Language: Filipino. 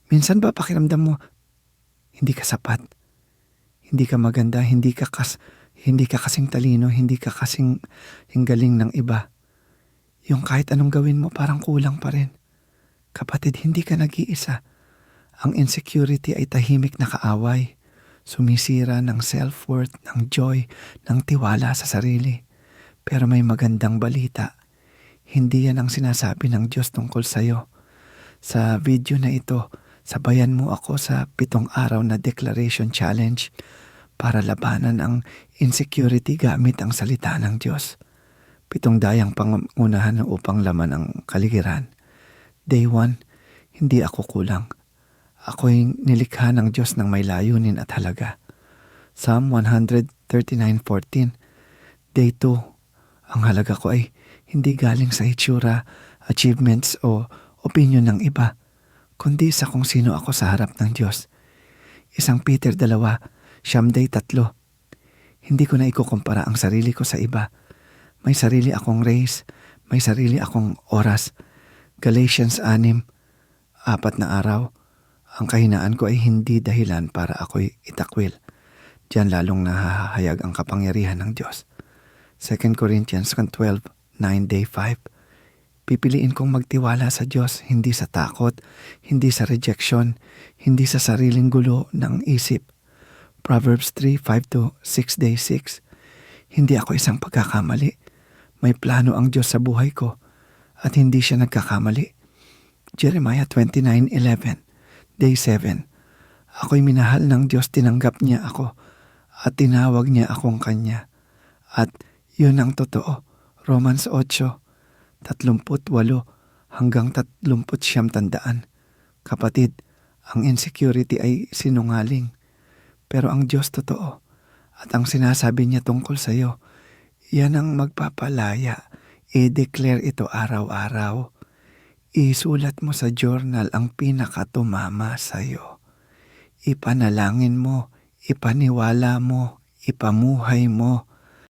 Minsan ba pakiramdam mo hindi ka sapat, hindi ka maganda, hindi ka kasing talino, hindi ka kasing galing ng iba. Yung kahit anong gawin mo parang kulang pa rin. Kapatid, hindi ka nag-iisa. Ang insecurity ay tahimik na kaaway. Sumisira ng self-worth, ng joy, ng tiwala sa sarili. Pero may magandang balita. Hindi yan ang sinasabi ng Diyos tungkol sa'yo. Sa video na ito, sabayan mo ako sa 7 araw na declaration challenge para labanan ang insecurity gamit ang salita ng Diyos. 7 dayang pangunahan upang laman ang kaligiran. Day 1, hindi ako kulang. Ako'y nilikha ng Diyos ng may layunin at halaga. Psalm 139:14. Day 2, ang halaga ko ay hindi galing sa itsura, achievements o opinion ng iba, kundi sa kung sino ako sa harap ng Diyos. 1 Peter 2:3. Hindi ko na ikukumpara ang sarili ko sa iba. May sarili akong race, may sarili akong oras. Galatians 6:4 na araw. Ang kahinaan ko ay hindi dahilan para ako'y itakwil. Diyan lalong nahahayag ang kapangyarihan ng Diyos. 2 Corinthians 12:9, day 5. Pipiliin kong magtiwala sa Diyos, hindi sa takot, hindi sa rejection, hindi sa sariling gulo ng isip. Proverbs 3:5-6, day 6. Hindi ako isang pagkakamali. May plano ang Diyos sa buhay ko at hindi siya nagkakamali. Jeremiah 29:11, day 7. Ako'y minahal ng Diyos, tinanggap niya ako at tinawag niya akong kanya. At yun ang totoo. Romans 8:38-39 tandaan. Kapatid, ang insecurity ay sinungaling. Pero ang Diyos totoo. At ang sinasabi niya tungkol sa iyo, yan ang magpapalaya. I-declare ito araw-araw. Isulat mo sa journal ang pinakatumama sa iyo. Ipanalangin mo, ipaniwala mo, ipamuhay mo.